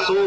100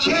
6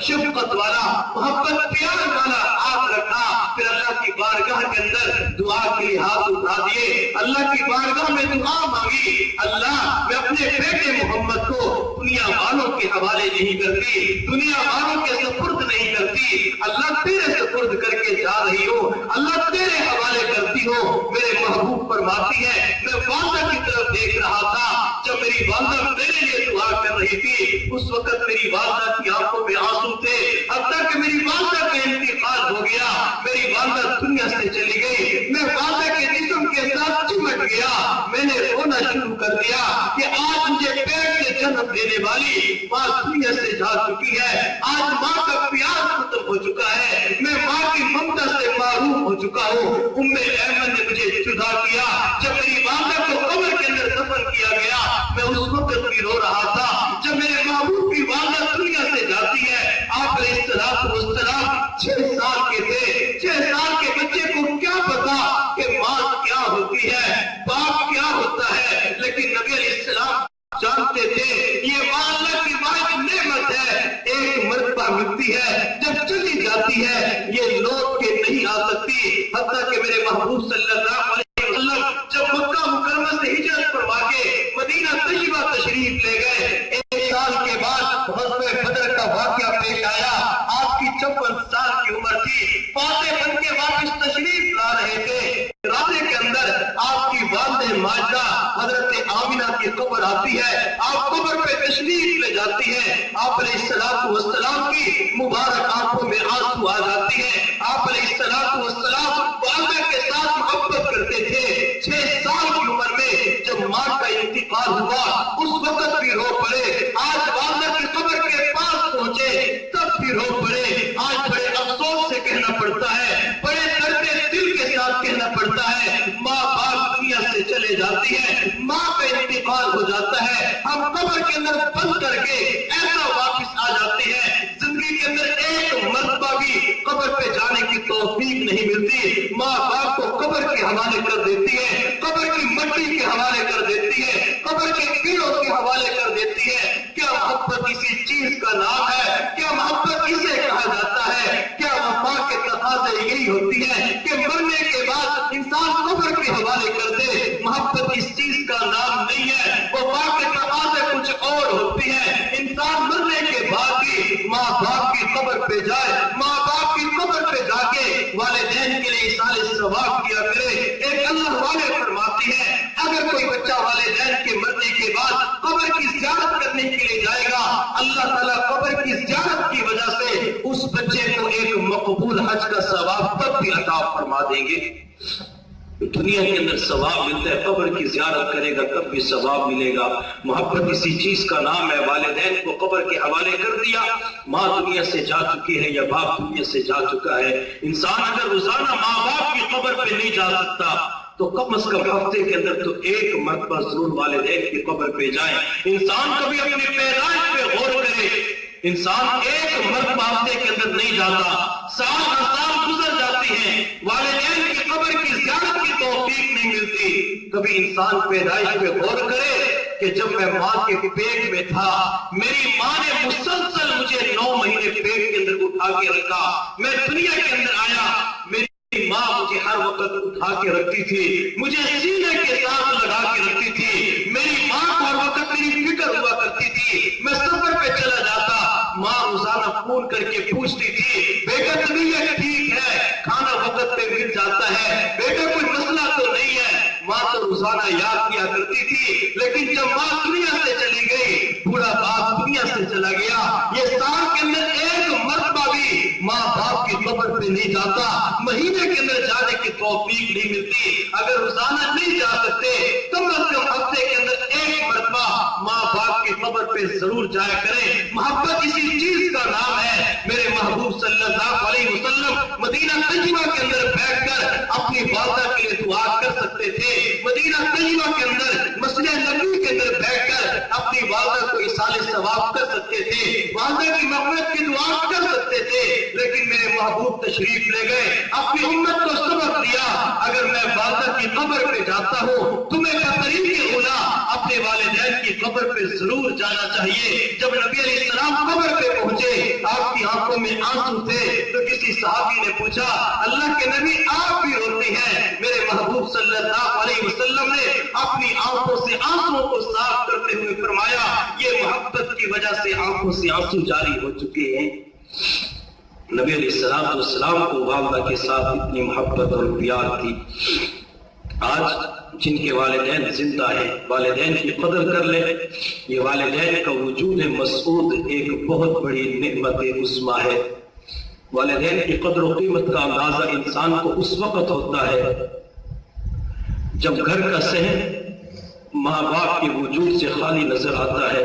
شفقت والا محبت پیار والا ہاتھ رکھا، پھر اللہ کی بارگاہ کے اندر دعا کے لیے ہاتھ اٹھا دیے، اللہ کی بارگاہ میں دعا مانگی، اللہ میں اپنے بیٹے محمد کو دنیا والوں کے حوالے نہیں کرتی، دنیا والوں کے سپرد نہیں کرتی، اللہ تیرے سپرد کر کے جا رہی ہوں، اللہ تیرے حوالے کرتی ہوں۔ میرے محبوب فرماتی ہے میں والدہ کی طرف دیکھ رہا تھا، جب میری والدہ میرے لیے دعا کر رہی تھی اس وقت میری والدہ کی آنکھوں میں آنسو تھے، حتیٰ کہ میری والدہ کا انتقال ہو گیا، میری والدہ دنیا سے چلی گئی، میں والدہ کے جسم کے ساتھ چمٹ گیا، میں نے رونا شروع کر دیا کہ آج مجھے پیٹ سے جنم دینے والی ماں دنیا سے جا چکی ہے، آج ماں کا پیار ختم ہو چکا ہے، میں ماں کی ممتا سے محروم ہو چکا ہوں۔ ام ایمن نے مجھے جدا کیا، جب میری والدہ کو قبر کے اندر دفن کیا گیا میں اس وقت بھی رو رہا تھا، جب میرے محبوب کی والدہ دنیا سے جاتی ہے، آپ علیہ السلام 6 سال کے تھے، 6 سال کے بچے کو کیا پتا کہ ماں کیا ہوتی ہے، باپ کیا ہوتا ہے، لیکن نبی علیہ السلام جانتے تھے یہ والدہ کی واحد نعمت ہے، ایک مرتبہ ملتی ہے جب چلی جاتی ہے یہ لوٹ کے نہیں آ سکتی، حتیٰ کہ میرے محبوب صلی اللہ علیہ وسلم جب مکہ مکرمہ سے ہجرت فرما کے مدینہ طیبہ تشریف لے گئے، 1 سال کے بعد غزوہ بدر کا واقعہ پیش آیا، آپ کی 54 سال کی عمر تھی، فاتح بن کے واپس تشریف لا رہے تھے، راستے کے اندر آپ کی والدہ ماجدہ حضرت آمنہ کی قبر آتی ہے، آپ قبر پہ تشریف لے جاتی ہیں، آپ علیہ السلام کی مبارک آنکھوں میں آنسو آ جاتی ہیں، آپ علیہ السلام والدہ کے ساتھ محبت کرتے تھے، 6 سال کی عمر میں جب ماں کا انتقال ہوا اس وقت بھی رو پڑے، آج والدہ کی قبر کے پاس پہنچے تب بھی رو پڑے، آج بڑے افسوس سے کہنا پڑتا ہے، بڑے درد دل کے ساتھ کہنا پڑتا ہے، ماں باپ دنیا سے چلے جاتی ہے، ماں کا انتقال ہو جاتا ہے، ہم قبر کے اندر بند کر کے ایسا واپس آ جاتے ہیں، زندگی کے اندر ایک مرتبہ بھی قبر پہ جانے کی توفیق نہیں ملتی، ماں باپ کو قبر کے حوالے کر دیتی ہے، قبر کی مٹی کے حوالے کر دیتی ہے، قبر کے کیڑوں کے حوالے کر دیتی ہے۔ کیا محبت کسی چیز کا نام ہے؟ کیا محبت کسے کہا جاتا ہے؟ کیا وفا کے تقاضے یہی ہوتی ہے کہ مرنے کے بعد انسان قبر کے حوالے کر دے؟ محبت اس چیز کا نام نہیں ہے، وفا کے تقاضے کچھ اور ہوتی ہے، انسان مرنے کے بعد بھی ماں باپ کی قبر پہ جائے، ماں باپ کی قبر پہ جا کے والدین کے لیے اصال ثواب کیا کرے۔ ایک اللہ والے فرماتی ہے اگر کوئی بچہ والدین کے مرنے کے بعد قبر کی زیارت کرنے کے لیے جائے گا، اللہ تعالیٰ قبر کی زیارت کی وجہ سے اس بچے کو ایک مقبول حج کا ثواب تب بھی عطا فرما دیں گے۔ دنیا کے اندر ثواب ملتا ہے، قبر کی زیارت کرے گا تب بھی ثواب ملے گا۔ محبت اسی چیز کا نام ہے، والدین کو قبر کے حوالے کر دیا، ماں دنیا سے جا چکی ہے یا باپ دنیا سے جا چکا ہے، انسان اگر روزانہ ماں باپ کی قبر پہ نہیں جا سکتا تو کم از کم ہفتے کے اندر تو ایک مرتبہ ضرور والدین کی قبر پہ جائیں۔ انسان کبھی اپنی پیدائش پہ غور کرے، انسان ایک مرتبہ ہفتے کے اندر نہیں جاتا، سال ہر سال گزر جاتی ہیں، والدین کی قبر کی زیارت کی توفیق نہیں ملتی۔ کبھی انسان پیدائش پہ غور کرے کہ جب میں ماں کے پیٹ میں تھا میری ماں نے مسلسل مجھے 9 مہینے پیٹ کے اندر اٹھا کے رکھا، میں دنیا کے اندر آیا، میری ماں مجھے ہر وقت اٹھا کے رکھتی تھی، مجھے سینے کے ساتھ لگا کے رکھتی تھی، میری ماں کو ہر وقت میری فکر ہوا کرتی تھی، میں سفر پہ چلا جاتا ماں روزانہ فون کر کے پوچھتی تھی بیٹا طبیعت ٹھیک ہے، کھانا وقت پہ مل جاتا ہے، بیٹا کوئی مسئلہ تو نہیں ہے، ماں تو روزانہ یاد کیا کرتی تھی۔ لیکن جب ماں دنیا سے چلی گئی، بوڑھا باپ دنیا سے چلا گیا، یہ سال کے اندر ایک مرتبہ بھی ماں باپ کی قبر پہ نہیں جاتا، مہینے کے اندر جانے کی توفیق نہیں ملتی۔ اگر روزانہ نہیں جا سکتے کم از کم ہفتے کے اندر ایک مرتبہ ماں باپ کی قبر پہ ضرور جایا کریں۔ محبت اسی چیز کا نام ہے۔ میرے محبوب صلی اللہ علیہ وسلم مدینہ طیبہ کے اندر بیٹھ کر اپنی والدہ کے لیے دعا کر سکتے تھے، مدینہ طیبہ کے اندر مسجد نبوی کے اندر بیٹھ کر اپنی والدہ کو ایصال ثواب کر سکتے تھے، والدہ کی مغفرت کی دعا کر سکتے تھے، لیکن میرے محبوب تشریف لے گئے، اپنی امت کو سبق دیا اگر میں والدہ کی قبر پہ جاتا ہوں تو میں بہترین کی اولا اپنے والدین کی قبر قبر پہ ضرور جانا چاہیے۔ جب نبی علیہ السلام قبر پہ پہنچے، آپ کی آنکھوں میں آنسو تھے، تو کسی صحابی نے پوچھا اللہ کے نبی آپ بھی روتے ہیں؟ میرے محبوب صلی اللہ علیہ وسلم نے اپنی آنکھوں سے آنسوؤں کو صاف کرتے ہوئے فرمایا یہ محبت کی وجہ سے آنکھوں سے آنسو جاری ہو چکے ہیں۔ نبی علیہ السلام کو والدہ کے ساتھ اتنی محبت اور پیار تھی۔ آج جن کے والدین زندہ ہیں، والدین کی قدر کر لیں۔ یہ والدین کا وجود مسعود ایک بہت بڑی نعمت عظمیٰ ہے۔ والدین کی قدر و قیمت کا اندازہ انسان کو اس وقت ہوتا ہے جب گھر کا صحن ماں باپ کے وجود سے خالی نظر آتا ہے۔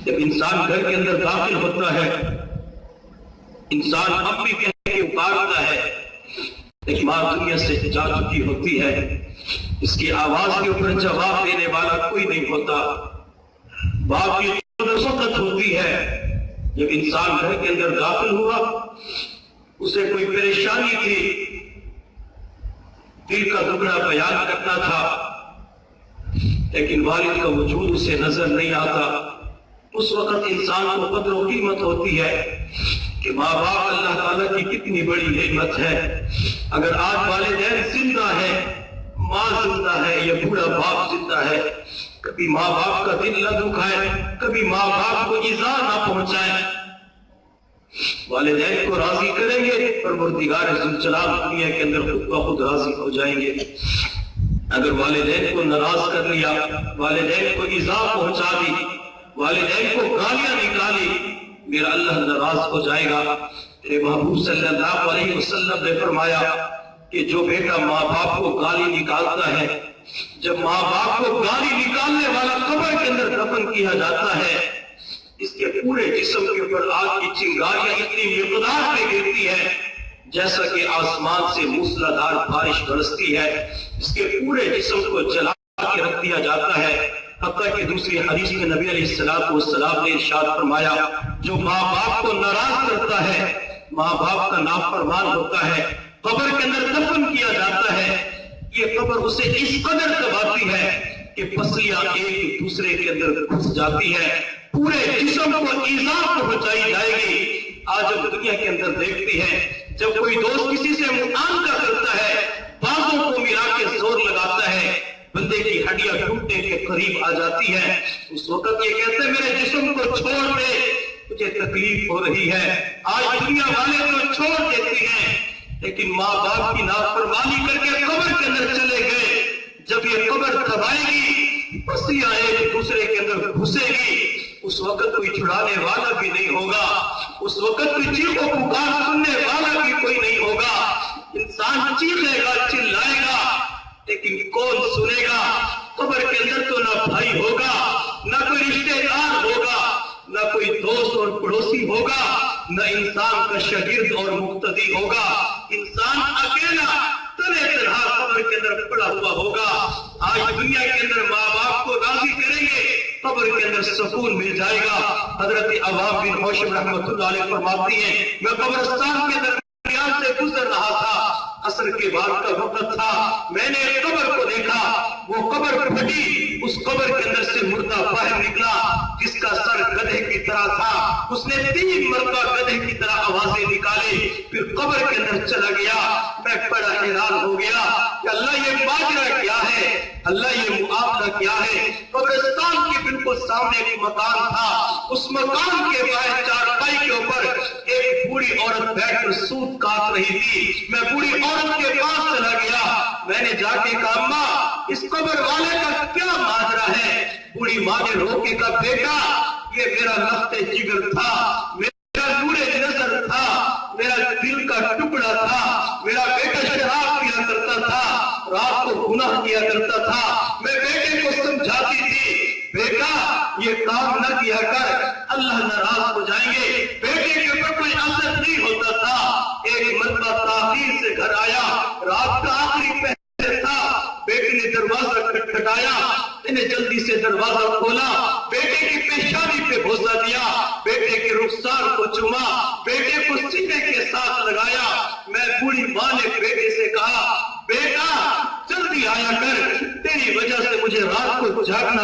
جب انسان گھر کے اندر داخل ہوتا ہے، انسان اب بھی کہہ کے پکارتا ہے، لیکن ماں دنیا سے جا چکی ہوتی ہے، اس کی آواز کے اوپر جواب دینے والا کوئی نہیں ہوتا۔ باپ کی وقت ہوتی ہے جب انسان گھر کے اندر داخل ہوا، اسے کوئی پریشانی تھی، دل کا ٹکڑا بیان کرنا تھا، لیکن والد کا وجود اسے نظر نہیں آتا۔ اس وقت انسان کو قدر و قیمت ہوتی ہے کہ ماں باپ اللہ تعالیٰ کی کتنی بڑی نعمت ہے۔ اگر آج والدین زندہ ہے، ماں زندہ ہے یا بوڑھا باپ زندہ ہے، کبھی ماں باپ کا دل نہ دکھائے، کبھی ماں باپ کو ایذا نہ پہنچائے، والدین کو راضی کریں گے، پروردگار ذوالجلال دنیا کے اندر خود بخود راضی ہو جائیں گے۔ اگر والدین کو ناراض کر لیا، والدین کو ایذا پہنچا دی، والدین کو گالیاں نکالی، میرا اللہ ناراض ہو جائے گا۔ میرے محبوب صلی اللہ علیہ وسلم نے فرمایا کہ جو بیٹا ماں باپ کو گالی نکالتا ہے، جب ماں باپ کو گالی نکالنے والا قبر کے اندر دفن کیا جاتا ہے، اس کے پورے جسم کے اوپر آگ کی چنگاریاں اتنی مقدار میں گرتی ہے جیسا کہ آسمان سے موسلادھار بارش برستی ہے، اس کے پورے جسم کو جلا کے رکھ دیا جاتا ہے۔ حتیٰ کہ دوسری حدیث میں نبی علیہ السلام نے ارشاد فرمایا جو ماں باپ کو ناراض کرتا ہے، ماں باپ کا نافرمان ہوتا ہے، قبر کے اندر دفن کیا جاتا ہے، یہ قبر اسے اس قدر دباتی ہے کہ پسلیاں ایک دوسرے کے اندر گھس جاتی ہے، پورے جسم کو ایذا پہنچائی جائے گی۔ آج ہم دنیا کے اندر دیکھتے ہیں جب کوئی دوست کسی سے معاملہ کرتا ہے، بازوں کو ملا کے زور لگاتا ہے، بندے کی ہڈیاں ٹوٹنے کے قریب آ جاتی ہے، اس وقت یہ کہتے ہیں میرے جسم کو چھوڑ دے، مجھے تکلیف ہو رہی ہے۔ آج دنیا والے تو چھوڑ دیتے ہیں، لیکن ماں باپ کی نافرمانی کر کے قبر کے اندر چلے گئے، جب یہ قبر دبائے گی، پسلیاں ایک دوسرے کے اندر گھسے گی، اس وقت کوئی چھڑانے والا بھی نہیں ہوگا، اس وقت کوئی چیخ و پکار سننے والا بھی کوئی نہیں ہوگا۔ انسان چیخے گا، چلائے گا، لیکن کون سنے گا؟ قبر کے اندر تو نہ بھائی ہوگا، نہ کوئی رشتہ دار ہوگا، نہ کوئی دوست اور پڑوسی ہوگا، نہ انسان کا شاگرد اور مقتدی ہوگا، انسان اکیلا تنہا تنہا قبر کے اندر پڑا ہوا ہوگا۔ آج دنیا کے اندر ماں باپ کو راضی کریں گے، قبر کے اندر سکون مل جائے گا۔ حضرت عوام بن حوشب رحمۃ اللہ علیہ فرماتی ہیں میں قبرستان کے درمیان سے گزر رہا تھا، عصر کے بعد کا وقت تھا، میں نے ایک قبر کو دیکھا، وہ قبر پھٹی، اس قبر کے اندر سے مردہ باہر نکلا جس کا سر گدھے کی طرح تھا، اس نے 3 مرتبہ گدھے کی طرح آوازیں نکالی، پھر قبر کے اندر چلا گیا۔ میں بڑا حیران ہو گیا کہ اللہ یہ ماجرا کیا ہے، اللہ یہ معاملہ کیا ہے۔ قبرستان کے بالکل سامنے ایک مکان تھا، اس مکان کے باہر چارپائی کے اوپر ایک بوڑھی عورت بیٹھ کر سوت کاٹ رہی تھی۔ میں بوڑھی عورت کے پاس چلا گیا، میں نے جا کے کہا اماں اس قبر والے کا کیا ماجرا ہے؟ بوڑھی ماں نے رو کے کہا بیٹا یہ میرا لخت جگر تھا، میرا نور نظر تھا، میرا دل کا ٹکڑا تھا، میرا بیٹا شراب پیا کرتا تھا، رات کو گناہ کیا کرتا تھا، میں بیٹے کو سمجھاتی تھی بیٹا یہ کام نہ کیا کر اللہ ناراض ہو جائیں گے، بیٹے کے اوپر کوئی اثر نہیں ہوتا تھا۔ ایک مرتبہ تاخیر سے گھر آیا، رات کا آخری پہر تھا، بیٹے نے دروازہ کھٹکھٹایا، نے جلدی سے دروازہ کھولا، بیٹے کی پیشانی پہ بوسہ دیا، بیٹے کے رخسار کو چوما، بیٹے کو سینے کے ساتھ لگایا۔ میں بوڑھی ماں نے بیٹے سے کہا بیٹا جلدی آیا کر، تیری وجہ سے مجھے رات کو جاگنا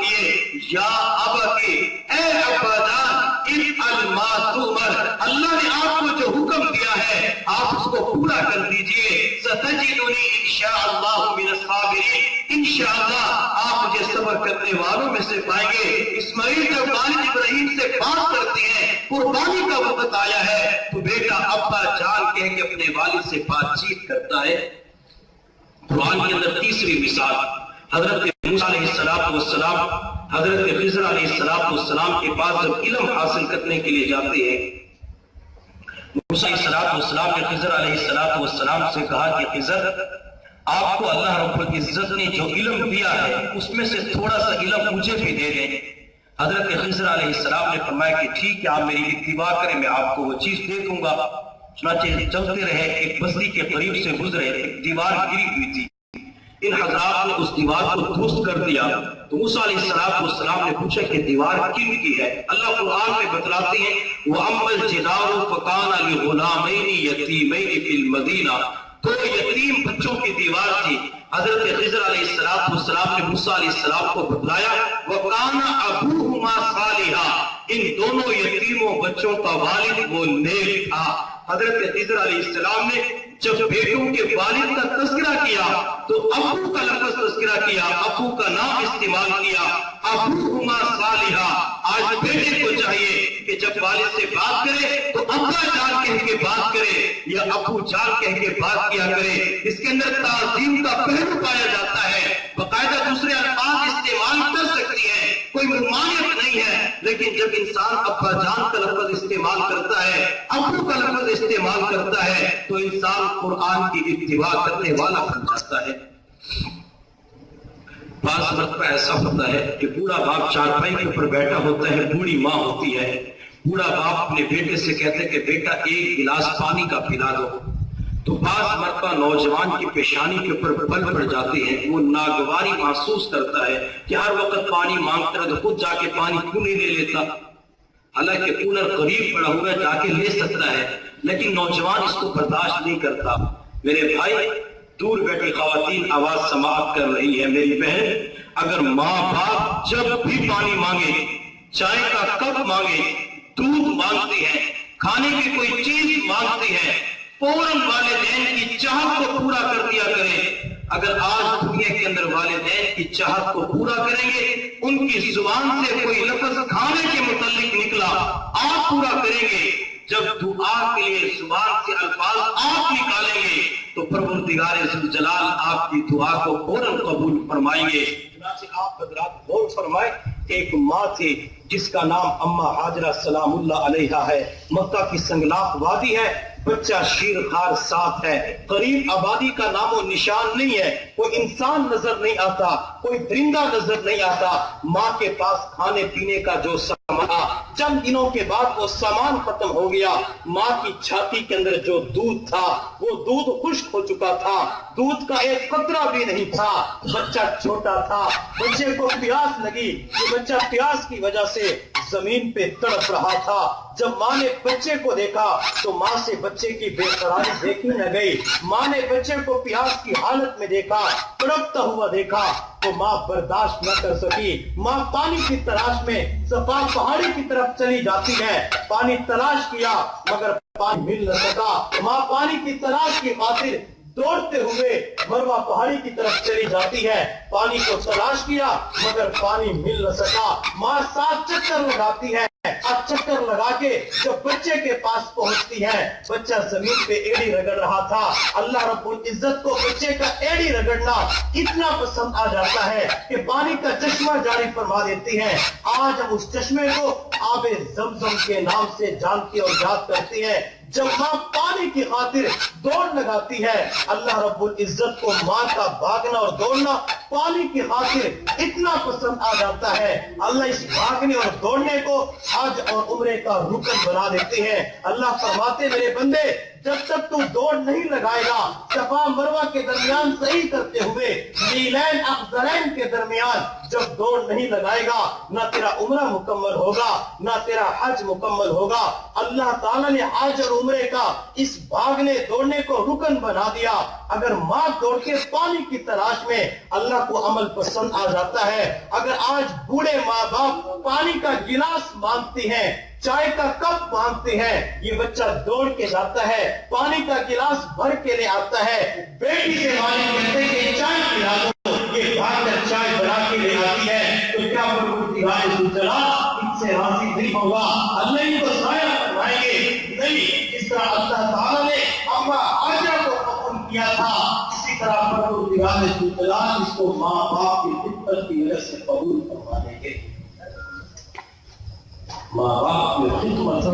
کیے؟ یا ابتی، اے ابا جان، اللہ نے آپ کو جو حکم دیا ہے آپ اس کو پورا کر دیجئے، ستجدنی انشاءاللہ من الصابرین، انشاءاللہ آپ مجھے صبر کرنے والوں میں سے پائیں گے۔ اسماعیل جب والد ابراہیم سے بات کرتے ہیں، قربانی کا وقت آیا ہے، تو بیٹا ابا جان کہہ کے اپنے والد سے بات چیت کرتا ہے۔ قرآن کے اندر تیسری مثال، حضرت موسیٰ علیہ السلام حضرت خضر علیہ السلام کے پاس جب علم حاصل کرنے کے لیے جاتے ہیں، موسیٰ علیہ السلام نے خضر علیہ السلام سے کہا کہ خضر، آپ کو اللہ رب العزت نے جو علم دیا ہے اس میں سے تھوڑا سا علم مجھے بھی دے دیں۔ حضرت خضر علیہ السلام نے فرمایا کہ ٹھیک ہے، آپ میری اتباع کریں، میں آپ کو وہ چیز دے دوں گا۔ چنانچہ چلتے رہے، ایک بستی کے قریب سے گزرے، ایک دیوار گری ہوئی تھی، ان حضرات نے اس دیوار کو درست کر دیا۔ تو موسیٰ علیہ السلام نے پوچھا کہ دیوار کن کی ہے؟ اللہ قرآن میں بتلاتے ہیں وَأَمَّا الْجِدَارُ فَكَانَ لِغُلَامَيْنِ يَتِيمَيْنِ فِي الْمَدِينَةِ، تو یتیم بچوں کی دیوار تھی۔ حضرت خضر علیہ السلام نے موسیٰ علیہ السلام کو بتلایا وَكَانَ أَبُوهُمَا صَالِحًا، ان دونوں یتیموں بچوں کا والد وہ نیک تھا۔ حضرت خضر علیہ السلام نے جب بیٹوں کے والد کا تذکرہ کیا تو ابو کا لفظ تذکرہ کیا، ابو کا نام استعمال کیا، ابوہما صالحا۔ آج بیٹے کو چاہیے کہ جب والد سے بات کرے تو ابا جان کہہ کے بات کرے یا ابو جان کہہ کے بات کیا کرے۔ اس کے اندر تعظیم کا پہلو پایا جاتا ہے، باقاعدہ دوسرے الفاظ استعمال کر سکتی ہے، کوئی ممانعت نہیں ہے، لیکن جب انسان ابا جان کا لفظ استعمال کرتا ہے، ابو کا لفظ استعمال کرتا ہے، تو انسان قرآن کی اتباع کرنے والا بن جاتا ہے۔ بعض مرتبہ ایسا ہوتا ہے کہ بوڑھا باپ چارپائی کے اوپر بیٹھا ہوتا ہے، بوڑھی ماں ہوتی ہے، بوڑھا باپ اپنے بیٹے سے کہتے ہیں کہ بیٹا ایک گلاس پانی کا پلا دو، تو بعض مرتبہ نوجوان کی پیشانی کے اوپر بل پڑ جاتے ہیں، وہ ناگواری محسوس کرتا ہے کہ ہر وقت پانی مانگتا ہے تو خود جا کے پانی کیوں نہیں لے لیتا، حالانکہ کولر قریب پڑا ہوا ہے، جا کے لے سکتا ہے، لیکن نوجوان اس کو برداشت نہیں کرتا۔ میرے بھائی، دور بیٹھی خواتین آواز سماعت کر رہی ہے، میری بہن، اگر ماں باپ جب بھی پانی مانگے، چائے کا کپ مانگے، دودھ مانگتے ہیں، کھانے کی کوئی چیز مانگتے ہیں، فوراً والدین کی چاہت کو پورا کر دیا کریں۔ اگر آج دنیا کے اندر والدین کی چاہت کو پورا کریں گے، ان کی زبان سے کوئی لفظ کھانے کے متعلق نکلا، آپ پورا کریں گے۔ جب دعا کے لیے زبان سے الفاظ آپ نکالیں گے تو پروردگار ذوالجلال آپ کی دعا کو فوراً قبول فرمائیں گے۔ چنانچہ آپ حضرات غور فرمائیں، ایک ماں تھی جس کا نام اما حاجرہ سلام اللہ علیہا ہے، مکہ کی سنگلاخ وادی ہے، بچہ شیر خار ساتھ ہے، قریب آبادی کا نام و نشان نہیں ہے، کوئی انسان نظر نہیں آتا، کوئی درندہ نظر نہیں آتا۔ ماں کے پاس کھانے پینے کا جو سامان تھا، چند دنوں کے بعد وہ سامان ختم ہو گیا۔ ماں کی چھاتی کے اندر جو دودھ تھا وہ دودھ خشک ہو چکا تھا، دودھ کا ایک قطرہ بھی نہیں تھا، بچہ چھوٹا تھا، بچے کو پیاس لگی، یہ بچہ پیاس کی وجہ سے زمین پہ تڑپ رہا تھا۔ جب ماں نے بچے کو دیکھا تو ماں سے بچے کی بے قراری دیکھی نہ گئی، ماں نے بچے کو پیاس کی حالت میں دیکھا، تڑپتا ہوا دیکھا، تو ماں برداشت نہ کر سکی۔ ماں پانی کی تلاش میں صفا پہاڑی کی طرف چلی جاتی ہے، پانی تلاش کیا مگر پانی مل نہ سکا۔ ماں پانی کی تلاش کی خاطر دوڑتے ہوئے مروہ پہاڑی کی طرف چلی جاتی ہے، پانی کو تلاش کیا مگر پانی مل نہ سکا۔ ماں 7 چکر لگاتی ہے، 7 چکر لگا کے جب بچے کے پاس پہنچتی ہے، بچہ زمین پہ ایڑی رگڑ رہا تھا۔ اللہ رب العزت کو بچے کا ایڑی رگڑنا اتنا پسند آ جاتا ہے کہ پانی کا چشمہ جاری فرما دیتی ہے۔ آج ہم اس چشمے کو آب زمزم کے نام سے جانتے اور یاد کرتے ہیں۔ جب ماں پانی کی خاطر دوڑ لگاتی ہے، اللہ رب العزت کو ماں کا بھاگنا اور دوڑنا پانی کی خاطر اتنا پسند آ جاتا ہے، اللہ اس بھاگنے اور دوڑنے کو حج اور عمرے کا رکن بنا دیتے ہیں۔ اللہ فرماتے میرے بندے جب تک تو دوڑ نہیں لگائے گا صفا مروہ کے درمیان صحیح کرتے ہوئے میلین اخضرین کے درمیان جب دوڑ نہیں لگائے گا نہ تیرا عمرہ مکمل ہوگا نہ تیرا حج مکمل ہوگا۔ اللہ تعالیٰ نے حج اور عمرے کا اس بھاگنے دوڑنے کو رکن بنا دیا۔ اگر ماں دوڑ کے پانی کی تلاش میں اللہ کو عمل پسند آ جاتا ہے، اگر آج بوڑھے ماں باپ پانی کا گلاس مانگتے ہیں، چائے کا کپ مانگتے ہیں، یہ بچہ دوڑ کے جاتا ہے، پانی کا گلاس بھر کے لے آتا ہے، بیٹی سے والد کہتے ہیں کہ چائے پلا دو، یہ بھاگ کر چائے بنا کے لے آتی ہے، تو کیا پروردگار ذوالجلال ان سے راضی نہیں ہوگا؟ اللہ ان کو ضائع فرمائیں گے؟ نہیں، جس طرح اللہ تعالیٰ نے اما حاجرہ کو قبول کیا تھا، اسی طرح پروردگار ذوالجلال اس کو ماں باپ کی خدمت کی وجہ سے قبول فرما دیں گے۔ ماں باپ کی خدمت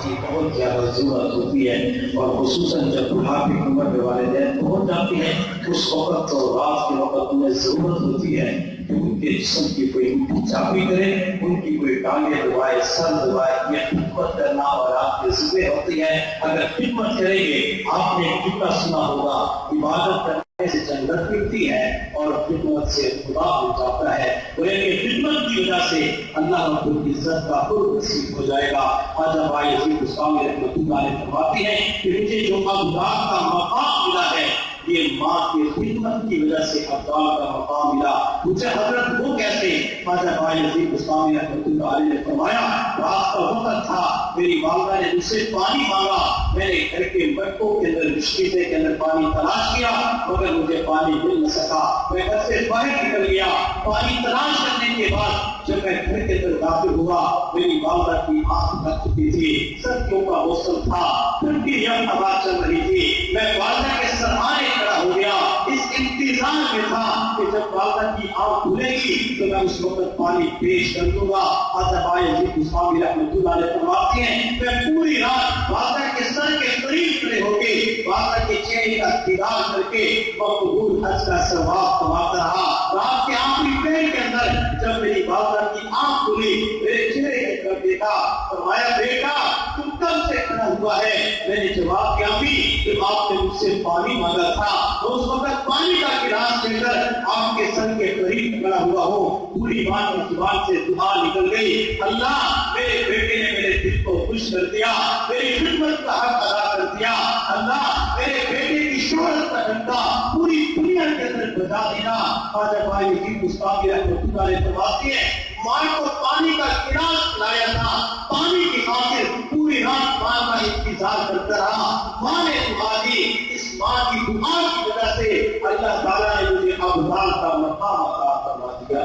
کی بہت زیادہ ضرورت ہوتی ہے، اور خصوصاً جب بڑھاپے کی عمر میں والدین پہنچ جاتی ہیں اس وقت اور رات کے وقت انہیں ضرورت ہوتی ہے کہ ان کے جسم کی کوئی چاپی کرے، ان کی کوئی ٹانگیں دبائے، سر دبائے، یہ خدمت کرنا اور آپ کے ذمہ ہوتی ہے۔ اگر خدمت کریں گے، آپ نے کتنا سنا ہوگا، عبادت کرنے سے جنت ملتی ہے اور خدمت سے خدا ہو جاتا ہے، اور یہ خدمت کی وجہ سے اللہ رب العزت کا قرب نصیب ہو جائے گا۔ آج ہمارے عزیز گستاخی رحمۃ اللہ علیہ فرماتے ہیں کہ مجھے جو ابدال کا مقام ملا ہے یہ ماں کی خدمت کی وجہ سے ابدال کا مقام ملا۔ مجھے حضرت وہ کیسے؟ آج ہمارے عزیز گستاخی رحمۃ اللہ علیہ نے فرمایا رات کا وقت تھا، میری والدہ نے مجھ سے پانی مانگا، میں نے گھر کے مٹکوں کے اندر مشکیزے کے اندر پانی تلاش کیا مگر مجھے پانی مل نہ سکا، میں گھر سے باہر نکل گیا، پانی تلاش کرنے کے بعد جب میں گھر کے اندر داخل ہوا میری والدہ کی آنکھ لگ چکی تھی، سردیوں کا موسم تھا، ٹھنڈی یم ہوا چل رہی تھی، میں والدہ کے سرحانے کھڑا ہو گیا، اس انتظار میں تھا کہ جب والدہ کی آنکھ کھلے گی تو میں اس وقت پانی پیش کر دوں گا۔ حضرت عزیز گستاخی رحمۃ اللہ علیہ فرماتے ہیں میں پوری رات والدہ کے سر کے قریب کھڑے ہو کے والدہ کے چہرے کا دیدار کر کے مقبول حج کا ثواب کماتا رہا۔ رات کے آخری پہر کے اندر جب میری والدہ کی آنکھ کھلی، میرے چہرے کے طرف دیکھا، فرمایا بیٹا تم کب سے کھڑا ہوا ہے؟ میں نے جواب دیا بھی جب آپ نے مجھ سے پانی مانگا تھا تو اس وقت پانی کا گلاس لے کر آپ کے سر کے قریب کھڑا ہوا ہوں۔ پوری بات کی زبان سے دعا نکل گئی، اللہ میرے بیٹے نے میرے دل کو خوش کر دیا، میری خدمت کا حق ادا کر دیا، اللہ میرے بیٹے کی شہرت کا ڈنڈا پوری دنیا کے اندر بجا دینا۔ آج ہماری عزیز گستاخی رحمۃ اللہ علیہ فرماتے ہیں ماں کو پانی کا گلاس پلایا تھا، پانی کی خاطر پوری رات ماں کا انتظار کرتا رہا، ماں نے دعا دی، اس ماں کی دعا کی وجہ سے اللہ تعالیٰ نے مجھے ابدال کا مقام عطا فرما دیا۔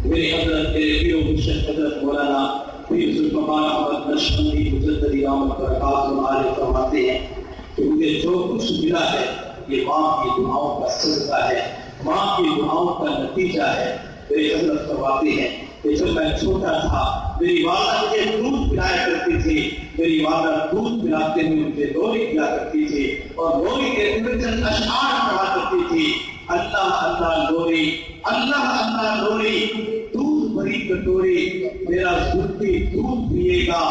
میرے حضرت میرے پیرو مرشد حضرت مولانا پیر ذوالفقار احمد نقشبندی مجددی دامت برکاتہ عالیہ فرماتے ہیں کہ مجھے جو کچھ ملا ہے یہ ماں کی دعاؤں کا صدقہ ہے، ماں کی دعاؤں کا نتیجہ ہے۔ میرے حضرت فرماتے ہیں کہ جب میں چھوٹا تھا میری والدہ مجھے دودھ پلایا کرتی تھی، میری والدہ دودھ پلاتے ہوئے مجھے لوری پلا کرتی تھی اور لوری کے اندر چند اشعار پڑھا کرتی تھی، اللہ اللہ لوری، اللہ اللہ لوری، دودھ بھری کٹوری، میرا زلفی دودھ پیے گا،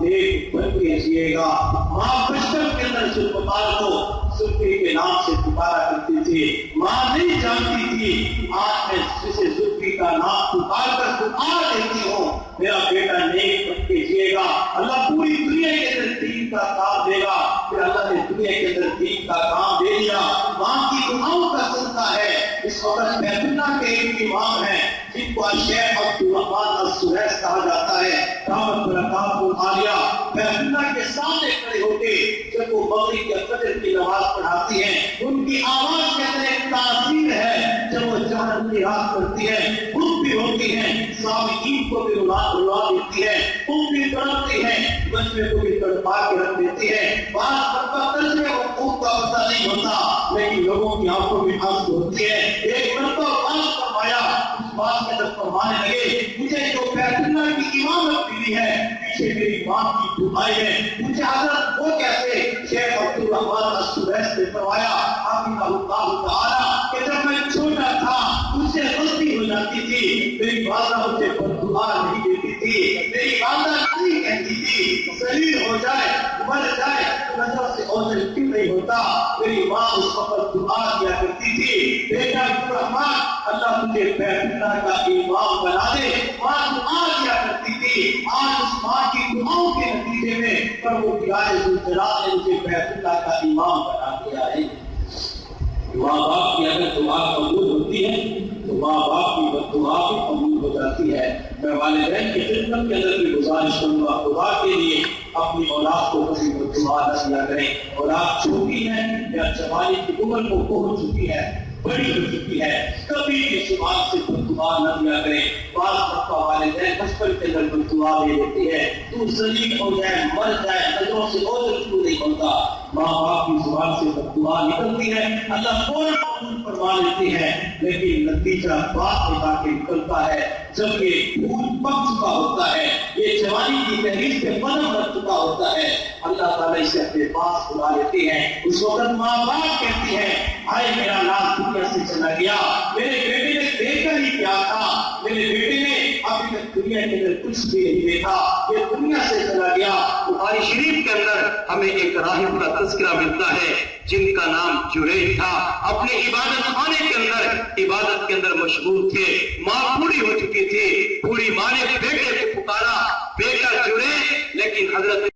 نیک بن کے جیے گا۔ ماں بچپن کے اندر ذوالفقار کو زلفی کے نام سے پکارا کرتی تھی، ماں نہیں جانتی تھی آج میں جسے زلفی کا نام پکار کر پکار دیتی ہوں میرا بیٹا نیک بن کے جیے گا، اللہ پوری دنیا کے اندر دین کا کام دے گا۔ پھر اللہ نے دنیا کے اندر دین کا کام دے دیا، ماں کی دعاؤں کا صدقہ ہے۔ اس وقت بیت اللہ کے ایک امام ہیں جن کو شیخ عبدالرحمن السویس کہا جاتا ہے، دامت برکاتہ عالیہ، بیت اللہ کے سامنے کھڑے ہو کے جب وہ مغرب یا فجر کی نماز پڑھاتی ہیں ان کی آواز کے اندر ایک تاثیر ہے، جب وہ جہر کی رات کرتی ہے خود بھی ہوتی ہیں، سامعین کو بھی رلا دیتی ہے، خود بھی تڑپتی ہے، مجمع کو بھی تڑپا کے رکھ دیتی ہے۔ بعض مرتبہ تجربے اور خوب کا پتہ نہیں ہوتا لیکن لوگوں کی آنکھوں میں آنسو ہوتی ہے۔ ایک مرتبہ باز فرمایا، اس باز کے اندر فرمانے لگے مجھے جو بیت اللہ کی امامت ملی ہے پیچھے میری ماں کی دعائیں ہیں، مجھے حضرت وہ کیسے؟ شیخ عبدالرحمن السویس نے فرمایا حافظہ اللہ تعالیٰ کہ جب میں چھوٹا تھا مجھ سے غلطی ہو جاتی تھی، میری والدہ مجھے بد دعا نہیں دیتی تھی، میری والدہ نہیں کہتی تھی ذلیل ہو جائے مر جائے تو نظر سے اوجھل کیوں نہیں ہوتا؟ میری ماں اس وقت دعا کیا کرتی تھی، بیٹا عبدالرحمان اللہ تجھے بیت اللہ کا امام بنا دے۔ ماں دعا کیا کرتی تھی، آج اس ماں کی دعاؤں کے نتیجے میں پروردگار ذوالجلال نے مجھے بیت اللہ کا امام بنا دیا ہے۔ ماں باپ کی اگر دعا قبول ہوتی ہے تو ماں باپ کی دعا بھی قبول ہو جاتی ہے۔ میں والدین کی خدمت کے اندر بھی گزارش کروں گا، خدا کے لیے اپنی اولاد کو کبھی دعا نہ دیا کریں۔ اولاد چھوٹی ہے یا جوانی کی عمر کو پہنچ چکی ہے، بڑی ہو چکی ہے، کبھی بھی زبان سے دعا نہ دیا کریں۔ بعض مرتبہ والدین بچپن کے اندر دعا دے دیتی ہے، تو ذلیل ہو جائے، مر جائے، نظروں سے اوجھل کیوں نہیں ہوتا؟ ماں باپ کی زبان سے دعا نکلتی ہے، اللہ فوراً قبول فرما لیتی ہے، لیکن نتیجہ بعد میں جا کے نکلتا ہے جب یہ پھول پک چکا ہوتا ہے، یہ جوانی کی تحریک پہ قدم رکھ چکا ہوتا ہے، اللہ تعالیٰ اسے اپنے پاس بلا لیتے ہیں۔ اس وقت ماں باپ کہتی ہے، ہائے میرا لال دنیا سے چلا گیا، میرے بیٹے نے دیکھا ہی کیا تھا، میرے بیٹے نے ابھی تک دنیا کے اندر کچھ بھی نہیں دیکھا، یہ دنیا سے چلا گیا۔ بخاری شریف کے اندر ہمیں ایک راہب کا تذکرہ ملتا ہے جن کا نام جریج تھا، اپنے عبادت خانے کے اندر مشغول تھے، ماں بوڑھی ہو چکی تھی، بوڑھی ماں نے بیٹے کو پکارا، بیٹا جریج، لیکن حضرت